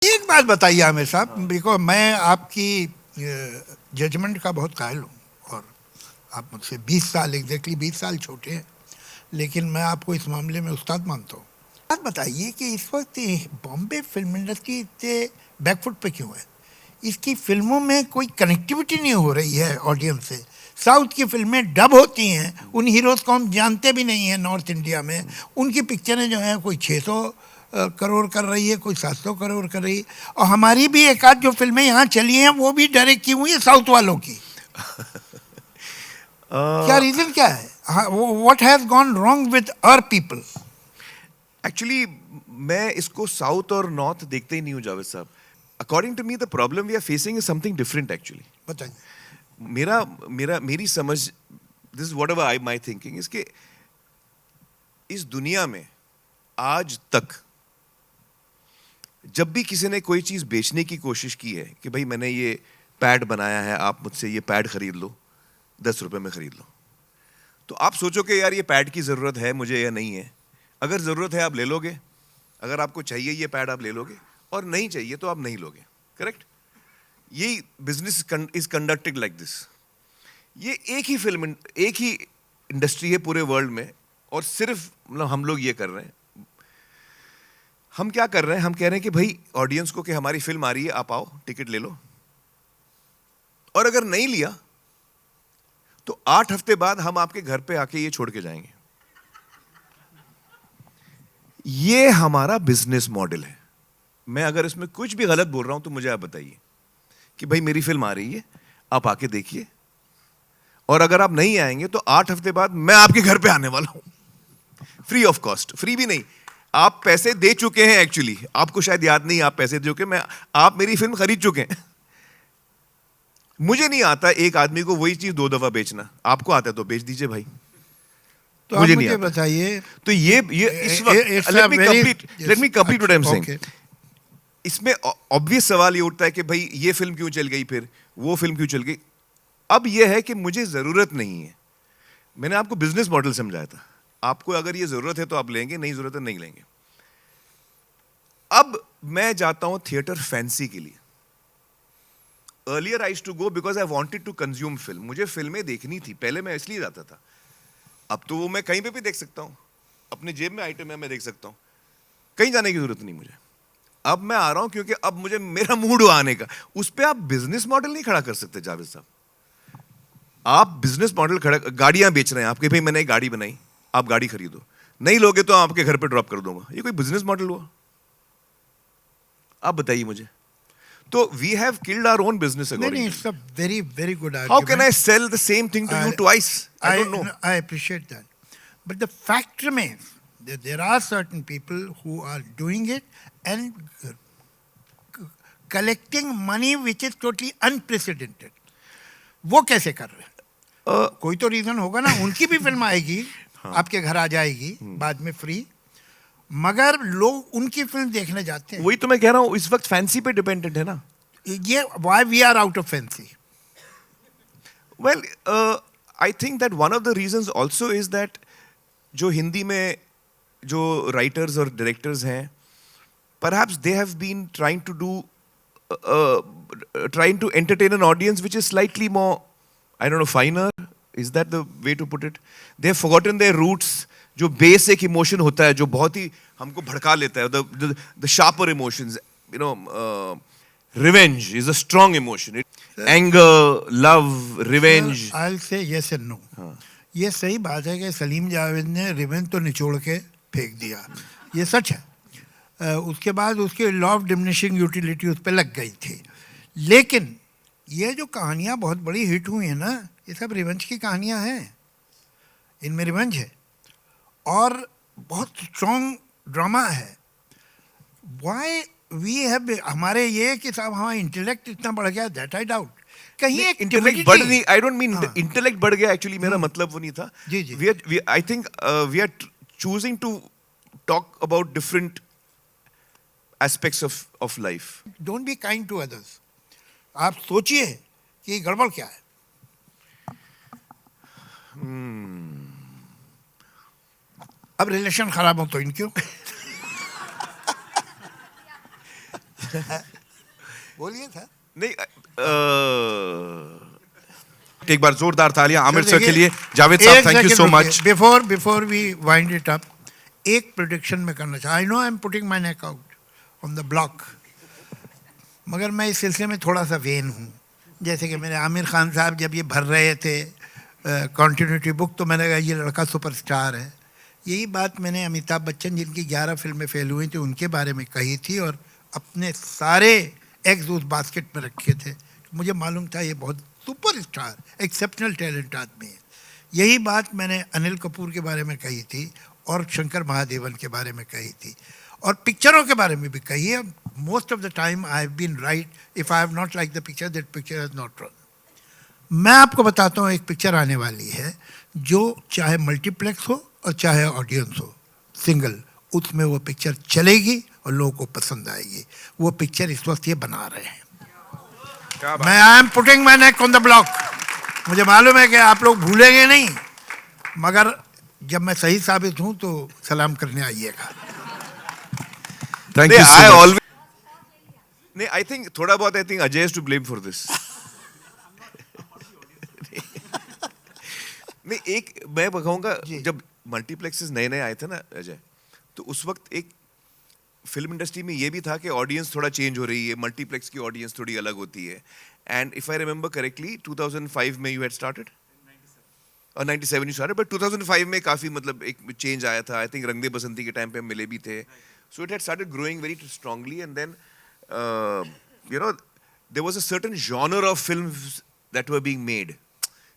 एक बात बताइए आमिर साहब, बिकॉज मैं आपकी जजमेंट का बहुत कायल हूँ, और आप मुझसे 20 साल, एग्जैक्टली 20 साल छोटे हैं, लेकिन मैं आपको इस मामले में उस्ताद मानता हूँ। बात बताइए कि इस वक्त बॉम्बे फिल्म इंडस्ट्री इतने बैकफुट पे क्यों है? इसकी फिल्मों में कोई कनेक्टिविटी नहीं हो रही है ऑडियंस से। साउथ की फिल्में डब होती हैं, उन हीरोज़ को हम जानते भी नहीं हैं नॉर्थ इंडिया में। उनकी पिक्चरें जो हैं कोई 600 करोड़ कर रही है, कोई 700 करोड़ कर रही है, और हमारी भी एक आध जो फिल्में यहाँ चली हैं वो भी डायरेक्ट की हुई है साउथ वालों की। क्या रीज़न क्या है? What has gone wrong with our people? Actually मैं इसको साउथ और नॉर्थ देखते ही नहीं हूँ जावेद साहब. According to me the problem we are facing is something different actually. बताइए. मेरा मेरा मेरी समझ, this is whatever I my thinking is कि इस दुनिया में आज तक जब भी किसी ने कोई चीज बेचने की कोशिश की है कि भाई मैंने ये पैड बनाया है, आप मुझसे ये पैड खरीद लो, 10 रुपए में खरीद लो, तो आप सोचो कि यार ये पैड की जरूरत है मुझे या नहीं है. अगर जरूरत है आप ले लोगे, अगर आपको चाहिए ये पैड आप ले लोगे, और नहीं चाहिए तो आप नहीं लोगे. करेक्ट? यही business is conducted like this. ये एक ही फिल्म, एक ही इंडस्ट्री है पूरे वर्ल्ड में, और सिर्फ मतलब हम लोग ये कर रहे हैं. हम क्या कर रहे हैं? हम कह रहे हैं कि भाई ऑडियंस को कि हमारी फिल्म आ रही है, आप आओ टिकट ले लो, और अगर नहीं लिया तो 8 हफ्ते बाद हम आपके घर पे आके ये छोड़ के जाएंगे. ये हमारा बिजनेस मॉडल है. मैं अगर इसमें कुछ भी गलत बोल रहा हूं तो मुझे आप बताइए कि भाई मेरी फिल्म आ रही है, आप आके देखिए, और अगर आप नहीं आएंगे तो 8 हफ्ते बाद मैं आपके घर पे आने वाला हूं, फ्री ऑफ कॉस्ट. फ्री भी नहीं, आप पैसे दे चुके हैं. एक्चुअली आपको शायद याद नहीं, आप पैसे दे चुके, मैं आप मेरी फिल्म खरीद चुके हैं. मुझे नहीं आता एक आदमी को वही चीज 2 दफा बेचना. आपको आता है तो बेच दीजिए भाई, तो मुझे आप नहीं मुझे आता. बताइए. तो ये इस वक्त let me complete what I am saying. इसमें ऑब्वियस सवाल ये उठता है कि भाई ये फिल्म क्यों चल गई, फिर वो फिल्म क्यों चल गई. अब ये है कि मुझे जरूरत नहीं है. मैंने आपको बिजनेस मॉडल समझाया था. आपको अगर ये जरूरत है तो आप लेंगे, नहीं जरूरत है नहीं लेंगे. अब मैं जाता हूं थिएटर फैंसी के लिए. Earlier I used to go because I wanted to consume film. मुझे फिल्में देखनी थी, पहले मैं इसलिए जाता था. अब तो वो मैं कहीं पे भी देख सकता हूं, अपने जेब में आइटम है, मैं देख सकता हूं, कहीं जाने की जरूरत नहीं मुझे. अब मैं आ रहा हूं क्योंकि अब मुझे मेरा मूड हुआ आने का. उस पर आप बिजनेस मॉडल नहीं खड़ा कर सकते जावेद साहब. आप बिजनेस मॉडल खड़ा, गाड़ियां बेच रहे हैं आपके, भाई मैंने एक गाड़ी बनाई, आप गाड़ी खरीदो, नहीं लोगे तो आपके घर पे ड्रॉप कर दूंगा. ये कोई बिजनेस मॉडल हुआ? आप बताइए मुझे. तो we have killed our own business. नहीं, it's a very very good how argument. Can I sell the same thing to you twice? I don't know. I appreciate that. But the fact remains that there are certain people who are doing it and collecting money which is totally unprecedented. वो कैसे कर रहे हैं? कोई तो reason होगा ना. उनकी भी फिल्म आएगी, आपके घर आ जाएगी बाद में फ्री, मगर लोग उनकी फिल्म देखने जाते हैं. वही तो मैं कह रहा हूं, इस वक्त फैंसी पे डिपेंडेंट है ना. ये why we are out of fancy? Well, I think that one of the reasons also is that जो हिंदी में जो राइटर्स और डायरेक्टर्स हैं, perhaps they have been trying to entertain an audience which is slightly more, I don't know, finer. Is that the way to put it? They have forgotten their roots. जो basic emotion होता है, जो बहुत ही हमको भड़का लेता है, the sharper emotions, you know. Revenge is a strong emotion. Anger, love, revenge. I'll say yes and no. ये सही बात है कि सलीम जावेद ने रिवेंज तो निचोड़ के फेंक दिया, ये सच है. उसके बाद उसके लॉ ऑफ डिमिनिशिंग यूटिलिटी उस पर लग गई थी. लेकिन ये जो कहानियाँ बहुत बड़ी हिट हुई हैं ना, ये सब रिवेंज की कहानियाँ हैं. इनमें रिवेंज है और बहुत स्ट्रॉन्ग ड्रामा है. वाई वी हैव, हमारे ये कि साहब हमारा इंटेलेक्ट इतना बढ़ गया, दैट आई डाउट. कहीं एक इंटेलेक्ट बढ़ नहीं, आई डोंट मीन इंटेलेक्ट बढ़ गया. एक्चुअली मेरा मतलब वो नहीं था. जी जी. I think we are choosing to talk about different aspects of life. Don't be kind to others. आप सोचिए कि गड़बड़ क्या है. अब रिलेशन खराब हो तो इनक्यों. बोलिए सर। नहीं एक बार जोरदार तालियां आमिर सर के लिए। जावेद साहब, thank you so much. Before we wind it up, एक प्रोडिक्शन में करना चाहता, I know I am putting my neck out on the block, मगर मैं इस सिलसिले में थोड़ा सा वेन हूँ। जैसे कि मेरे आमिर खान साहब जब ये भर रहे थे कॉन्टिन्यूटी बुक, तो मैंने कहा ये लड़का सुपरस्टार है। यही बात मैंने अमिताभ बच्चन, जिनकी 11 फिल्में फेल हुई थी, उनके बारे में कही थी और अपने सारे एग्स उस बास्केट में रखे थे। मुझे मालूम था ये बहुत सुपरस्टार, एक्सेप्शनल टैलेंट आदमी है। यही बात मैंने अनिल कपूर के बारे में कही थी और शंकर महादेवन के बारे में कही थी और पिक्चरों के बारे में भी कही है। Most of the time I have been right. If I have not like the picture, that picture has not run. मैं आपको बताता हूँ, एक पिक्चर आने वाली है जो चाहे मल्टीप्लेक्स हो और चाहे ऑडियंस हो, सिंगल, उसमें वो पिक्चर चलेगी और लोगों को पसंद आएगी। वो पिक्चर इस वक्त ये बना रहे हैं। मैं आई am putting my neck on the block. मुझे मालूम है कि आप लोग भूलेंगे नहीं, मगर जब मैं सही साबित हूं तो सलाम करने आइएगा। Thank you. आई ऑलवेज नहीं, आई थिंक थोड़ा बहुत, I think Ajay is to blame for this. नहीं, एक मैं कहूंगा, जब मल्टीप्लेक्सेस नए नए आए थे ना अजय, तो उस वक्त एक फिल्म इंडस्ट्री में ये भी था कि ऑडियंस थोड़ा चेंज हो रही है, मल्टीप्लेक्स की ऑडियंस थोड़ी अलग होती है। And if I remember correctly 2005 में यू हैड स्टार्टेड और 97 यू स्टार्टेड, बट 2005 में काफी मतलब एक चेंज आया था। आई थिंक रंग दे बसंती के टाइम पे हम मिले भी थे। So it had started growing very strongly and then you know there was a certain genre of films that were being made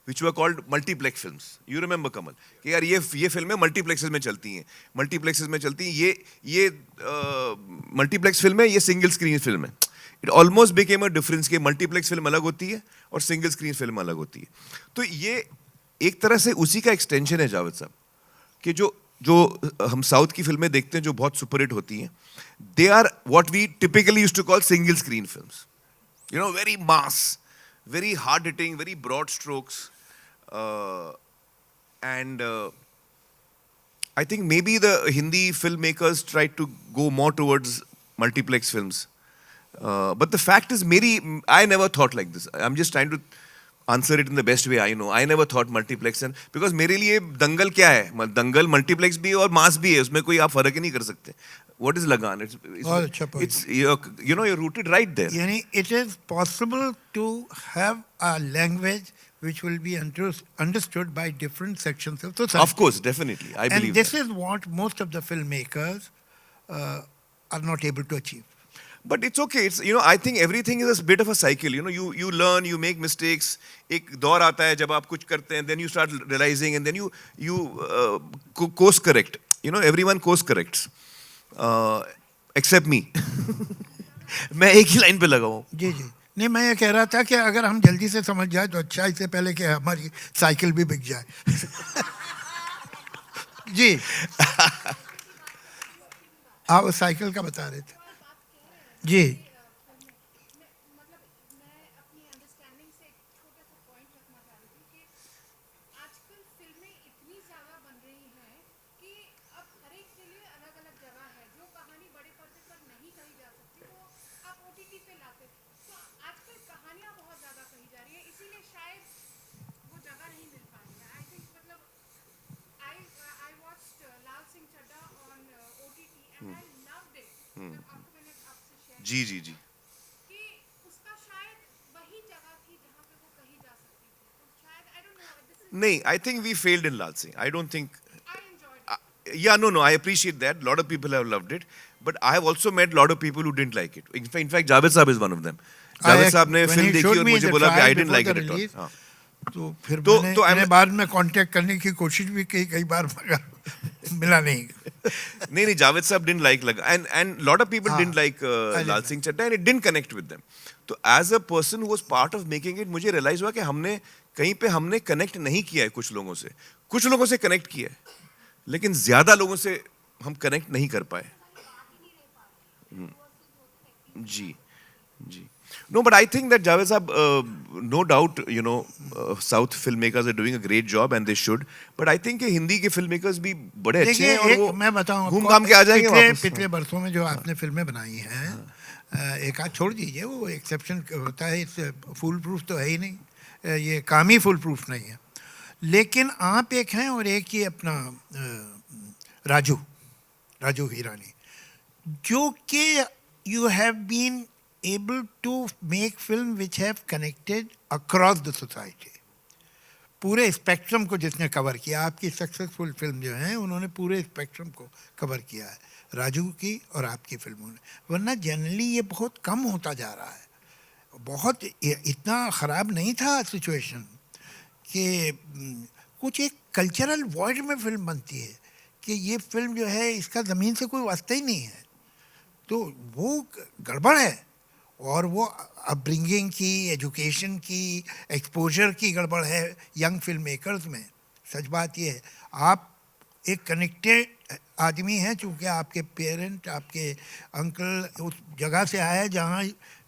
which were called multiplex films. You remember Kamal कि यार ये फिल्में मल्टीप्लेक्सेस में चलती हैं, मल्टीप्लेक्सेस में चलती हैं, ये मल्टीप्लेक्स फिल्म है, ये सिंगल स्क्रीन फिल्म है। It almost became a difference कि मल्टीप्लेक्स फिल्म अलग होती है और सिंगल स्क्रीन फिल्म अलग होती है। तो ये एक तरह से उसी का एक्सटेंशन है जावेद साहब, कि जो हम साउथ की फिल्में देखते हैं जो बहुत सुपरहिट होती हैं, they are what we typically used to call single screen films. You know, very mass, very hard hitting, very broad strokes, and I think maybe the Hindi filmmakers tried to go more towards multiplex films, but the fact is, I never thought like this. I'm just trying to answer it in the best way I know. I never thought multiplex, and because मेरे लिए दंगल क्या है, दंगल multiplex भी है और मास भी है, उसमें कोई आप फर्क ही नहीं कर सकते। What is Lagan? It's you know, you're rooted right there. Yani, it is possible to have a language which will be understood by different sections of society. Of course, definitely, I believe. And this is what most of the filmmakers are not able to achieve. But it's okay. It's, you know, I think everything is a bit of a cycle. You know, you learn, you make mistakes. एक दौर आता है जब आप कुछ करते हैं, then you start realizing, and then you course correct. You know, everyone course corrects. Except me. मैं एक ही लाइन पे लगा हूँ। जी जी, नहीं, मैं ये कह रहा था कि अगर हम जल्दी से समझ जाए तो अच्छा, इससे पहले कि हमारी साइकिल भी बिक जाए। जी, आप साइकिल का बता रहे थे। जी, जी जी जी। नहीं, I think we failed in Lal Singh. I don't think. Yeah, no, I appreciate that. A lot of people have loved it, but I have also met a lot of people who didn't like it. In fact, Javed Saab is one of them. Javed Saab ने film देखी और मुझे बोला कि I didn't like it at all. तो फिर मैंने बाद में कांटेक्ट करने की कोशिश भी की कई बार, मगर मिला नहीं। नहीं, जावेद साहब didn't like Lagan, and lot of people didn't like Lal Singh Chaddha, and it didn't connect with them. तो as a person who was part of making it, मुझे realize हुआ कि हमने कहीं पे हमने कनेक्ट नहीं किया है कुछ लोगों से कनेक्ट किया है, लेकिन ज्यादा लोगों से हम कनेक्ट नहीं कर पाए। जी जी। No, but I think that Javed Saab, no doubt, you know, South filmmakers are doing a great job and they should. But I think कि हिंदी के filmmakers भी बड़े अच्छे हैं और वो मैं बताऊं घूम घाम के आ जाएंगे वापस। पिछले बरसों में जो आपने फिल्में बनाई हैं, एक आध छोड़ दीजिए, वो एक्सेप्शन होता है, इस फुल प्रूफ तो है ही नहीं, ये काम ही फुल प्रूफ नहीं है। लेकिन आप एक हैं और एक ही अपना राजू राजू हीरानी, जो कि you have been able to make film which have connected across the society. पूरे स्पेक्ट्रम को जिसने कवर किया, आपकी सक्सेसफुल फिल्म जो है उन्होंने पूरे स्पेक्ट्रम को कवर किया है, राजू की और आपकी फिल्मों ने। वरना जनरली ये बहुत कम होता जा रहा है, बहुत इतना ख़राब नहीं था सिचुएशन कि कुछ एक कल्चरल वॉइड में फिल्म बनती है कि ये फिल्म जो है इसका ज़मीन से कोई वास्ता ही नहीं है, तो वो गड़बड़ है। और वो अपब्रिंगिंग की, एजुकेशन की, एक्सपोजर की गड़बड़ है यंग फिल्म मेकर्स में। सच बात ये है, आप एक कनेक्टेड आदमी हैं, चूँकि आपके पेरेंट, आपके अंकल उस जगह से आए जहाँ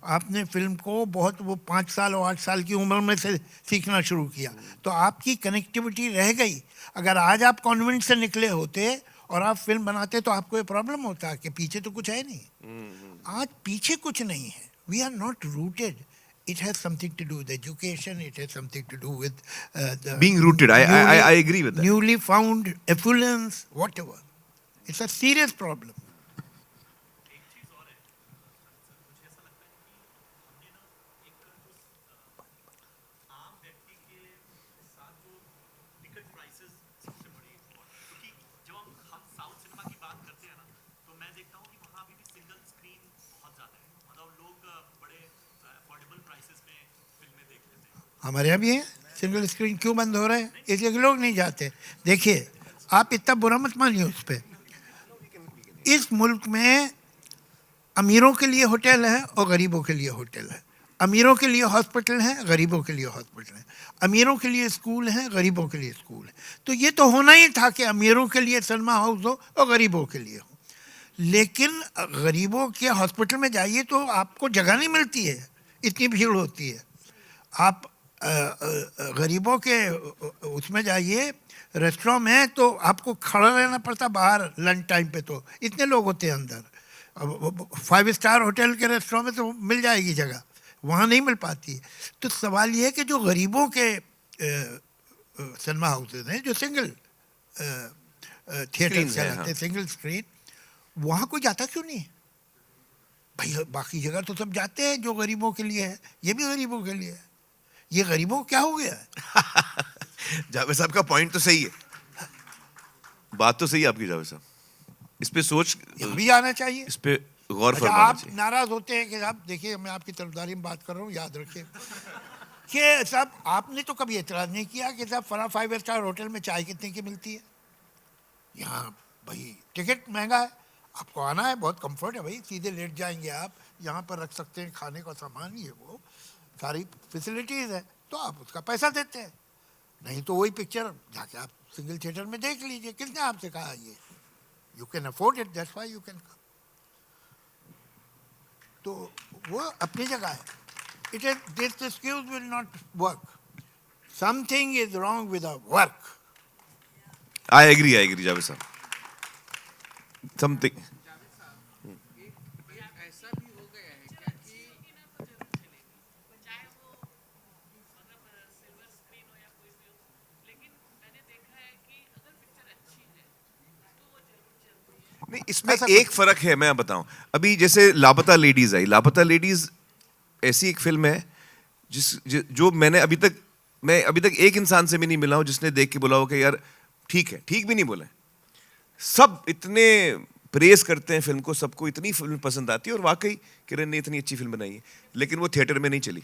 आपने फिल्म को बहुत वो 5 साल और 8 साल की उम्र में से सीखना शुरू किया, तो आपकी कनेक्टिविटी रह गई। अगर आज आप कॉन्वेंट से निकले होते और आप फिल्म बनाते तो आपको ये प्रॉब्लम होता कि पीछे तो कुछ है नहीं। आज पीछे कुछ नहीं है, we are not rooted. It has something to do with education, it has something to do with the Being rooted, I agree with that. Newly found affluence, whatever. It's a serious problem. हमारे यहाँ भी है, single screen क्यों बंद हो रहे हैं? इसलिए कि लोग नहीं जाते। देखिए, आप इतना बुरा मत मानिए उस पर। इस मुल्क में अमीरों के लिए होटल है और गरीबों के लिए होटल है, अमीरों के लिए हॉस्पिटल है, गरीबों के लिए हॉस्पिटल है, अमीरों के लिए स्कूल है, गरीबों के लिए स्कूल है। तो ये तो होना ही था कि अमीरों के लिए सिनेमा हाउस हो और गरीबों के लिए हो। लेकिन गरीबों के हॉस्पिटल में जाइए तो आपको जगह नहीं मिलती है, इतनी भीड़ होती है। आप गरीबों के उसमें जाइए रेस्टोरेंट में तो आपको खड़ा रहना पड़ता बाहर लंच टाइम पे, तो इतने लोग होते हैं अंदर। 5 स्टार होटल के रेस्टोरेंट में तो मिल जाएगी जगह, वहाँ नहीं मिल पाती। तो सवाल ये है कि जो गरीबों के सिनेमा हाउसेज हैं, जो सिंगल थिएटर कहलाते हैं, सिंगल स्क्रीन, वहाँ कोई जाता क्यों नहीं? भाई बाकी जगह तो सब जाते हैं जो गरीबों के लिए है, ये भी गरीबों के लिए है। ये गरीबों क्या हो गया? जावेद साहब का पॉइंट तो सही है, बात तो सही है आपकी जावेद साहब। इस पे सोच भी आना चाहिए, इस पे गौर फरमाना आप चाहिए। नाराज होते हैं कि साहब देखिए मैं आपकी तरफदारी में बात कर रहा हूँ, याद रखिए कि साहब आपने तो कभी एतराज़ नहीं किया कि साहब फला 5 स्टार होटल में चाय कितने की मिलती है? यहाँ भाई टिकट महंगा है, आपको आना है, बहुत कंफर्ट है भाई, सीधे लेट जाएंगे आप, यहाँ पर रख सकते हैं खाने का सामान, ये वो सारी फैसिलिटीज़ है, तो आप उसका पैसा देते हैं। नहीं तो वही पिक्चर जाके आप सिंगल थिएटर में देख लीजिए। किसने आपसे कहा ये? You can afford it, that's why you can come. तो वो अपनी जगह है। It is this excuse will not work, something is wrong with our work. I agree Javed साहब, समथिंग। नहीं, इसमें एक फर्क है, मैं बताऊं। अभी जैसे लापता लेडीज आई, लापता लेडीज ऐसी एक फिल्म है जो मैं अभी तक एक इंसान से भी नहीं मिला हूं जिसने देख के बोला हो कि यार ठीक है, ठीक भी नहीं बोला। सब इतने प्रेस करते हैं फिल्म को, सबको इतनी फिल्म पसंद आती है और वाकई किरण ने इतनी अच्छी फिल्म बनाई है, लेकिन वो थिएटर में नहीं चली।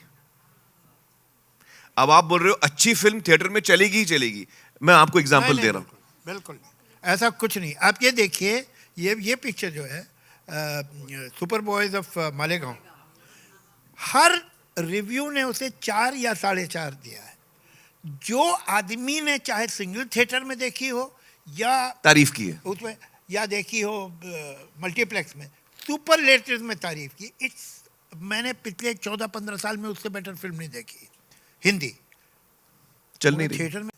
अब आप बोल रहे हो अच्छी फिल्म थिएटर में चलेगी ही चलेगी, मैं आपको एग्जांपल दे रहा हूं। बिल्कुल ऐसा कुछ नहीं। आप ये देखिए, ये पिक्चर जो है super boys of Malegaon, her review ने उसे 4 या 4.5 दिया है। जो आदमी ने चाहे सिंगल थिएटर में देखी हो या तारीफ की है उसमें, या देखी हो मल्टीप्लेक्स में, सुपरलेटिव में तारीफ की। मैंने पिछले 14-15 साल में उससे बेटर फिल्म नहीं देखी हिंदी, चल नहीं रही थिएटर में।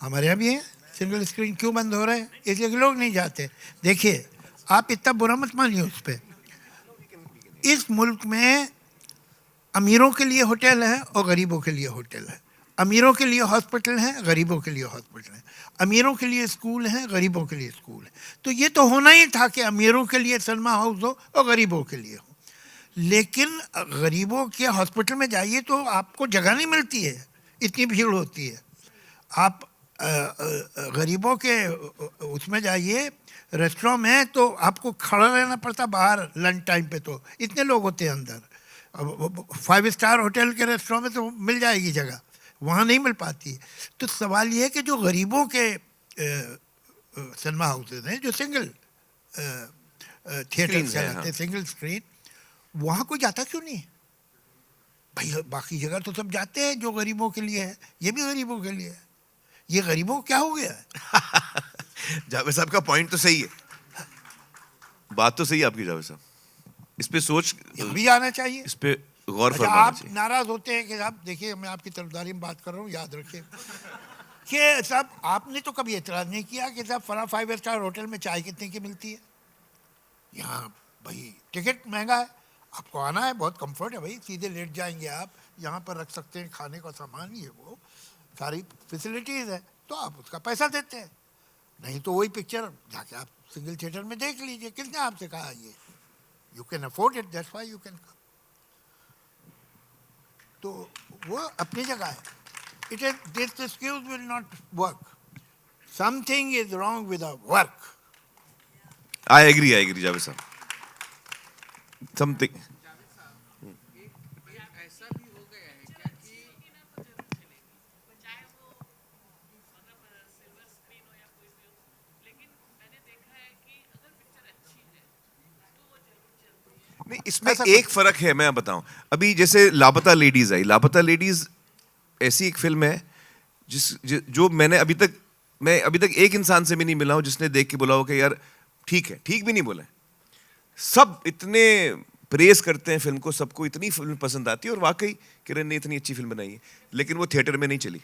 हमारे यहाँ भी है, सिंगल स्क्रीन क्यों बंद हो रहे हैं? इसलिए कि लोग नहीं जाते। देखिए, आप इतना बुरा मत मानिए उस पर। इस मुल्क में अमीरों के लिए होटल है और गरीबों के लिए होटल है। अमीरों के लिए हॉस्पिटल है, गरीबों के लिए हॉस्पिटल है। अमीरों के लिए स्कूल है, गरीबों के लिए स्कूल है। तो ये तो होना ही था कि अमीरों के लिए सिनेमा हाउस हो और गरीबों के लिए हो। लेकिन गरीबों के हॉस्पिटल में जाइए तो आपको जगह नहीं मिलती है, इतनी भीड़ होती है। आप गरीबों के उसमें जाइए रेस्टोरेंट में तो आपको खड़ा रहना पड़ता बाहर लंच टाइम पे, तो इतने लोग होते हैं अंदर। 5 स्टार होटल के रेस्टोरेंट में तो मिल जाएगी जगह, वहाँ नहीं मिल पाती। तो सवाल ये है कि जो गरीबों के सिनेमा हाउसेज हैं, जो सिंगल थिएटर कहलाते हैं, सिंगल स्क्रीन, वहाँ कोई जाता क्यों नहीं? भाई बाकी जगह तो सब जाते हैं जो गरीबों के लिए है, ये भी गरीबों के लिए है। ये गरीबों को क्या हो गया है? जावेद साहब का पॉइंट तो सही है, बात तो सही है आपकी जावेद साहब। इस पे सोच भी आना चाहिए, इस पे गौर अच्छा, फरमाना आप चाहिए। नाराज होते हैं कि साहब देखिए मैं आपकी तरफदारी में बात कर रहा हूँ, याद रखिए कि साहब आपने तो कभी एतराज़ नहीं किया कि साहब फला 5 स्टार होटल में चाय कितने की मिलती है। यहाँ भाई टिकट महंगा है, आपको आना है, बहुत कंफर्ट है भाई, सीधे लेट जाएंगे आप, यहाँ पर रख सकते हैं खाने का सामान, ये वो सारी फैसिलिटीज़ है, तो आप उसका पैसा देते हैं। नहीं तो वही पिक्चर जाके आप सिंगल थिएटर में देख लीजिए। किसने आपसे कहा ये? You can afford it, that's why you can come. तो वो अपनी जगह है। It is this excuse will not work, something is wrong with our work. I agree Javed साहब, समथिंग। ऐसा भी हो गया है क्या कि सिल्वर स्क्रीन हो या कोई भी हो, लेकिन मैंने देखा है कि अगर पिक्चर अच्छी है तो वो जरूर चलती है। नहीं, इसमें एक फर्क है, मैं बताऊं। अभी जैसे लापता लेडीज आई, लापता लेडीज ऐसी एक फिल्म है जो मैं अभी तक एक इंसान से भी नहीं मिला हूं जिसने देख के बोला हो कि यार ठीक है। ठीक भी नहीं बोला है, सब इतने प्रेस करते हैं फिल्म को, सबको इतनी फिल्म पसंद आती है और वाकई किरण ने इतनी अच्छी फिल्म बनाई है, लेकिन वो थिएटर में नहीं चली।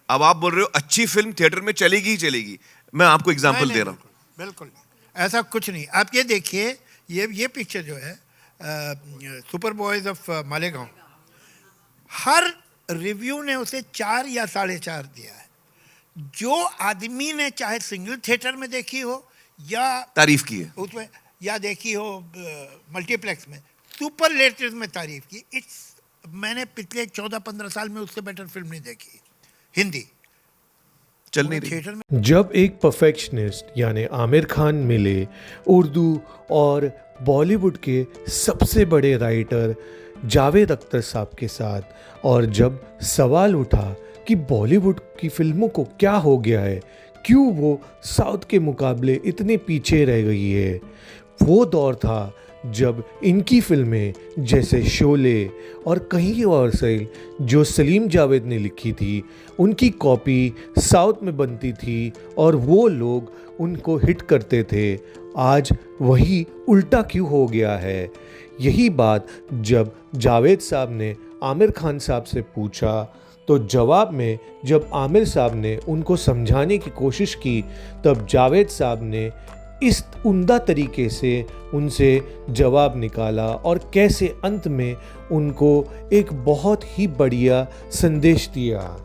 अब आप बोल रहे हो अच्छी फिल्म थिएटर में चलेगी ही चलेगी, मैं आपको एग्जांपल दे रहा हूं। बिल्कुल नहीं, ऐसा कुछ नहीं। आप ये देखिए, ये पिक्चर जो है super boys of Malegaon, her review ने उसे 4 या 4.5 दिया है। जो आदमी ने चाहे सिंगल थिएटर में देखी हो या तारीफ की है उसमें, या देखी हो मल्टीप्लेक्स में, सुपरलेटिव में तारीफ की। मैंने पिछले 14-15 साल में उससे बेटर फिल्म नहीं देखी हिंदी चल नहीं रही। थिएटर में। जब एक परफेक्शनिस्ट यानी आमिर खान मिले उर्दू और बॉलीवुड के सबसे बड़े राइटर जावेद अख्तर साहब के साथ, और जब सवाल उठा कि बॉलीवुड की फिल्मों को क्या हो गया है, क्यों वो साउथ के मुकाबले इतने पीछे रह गई है, वो दौर था जब इनकी फिल्में जैसे शोले और कहीं और से जो सलीम जावेद ने लिखी थी, उनकी कॉपी साउथ में बनती थी और वो लोग उनको हिट करते थे। आज वही उल्टा क्यों हो गया है? यही बात जब जावेद साहब ने आमिर खान साहब से पूछा, तो जवाब में जब आमिर साहब ने उनको समझाने की कोशिश की, तब जावेद साहब ने इस उम्दा तरीके से उनसे जवाब निकाला और कैसे अंत में उनको एक बहुत ही बढ़िया संदेश दिया।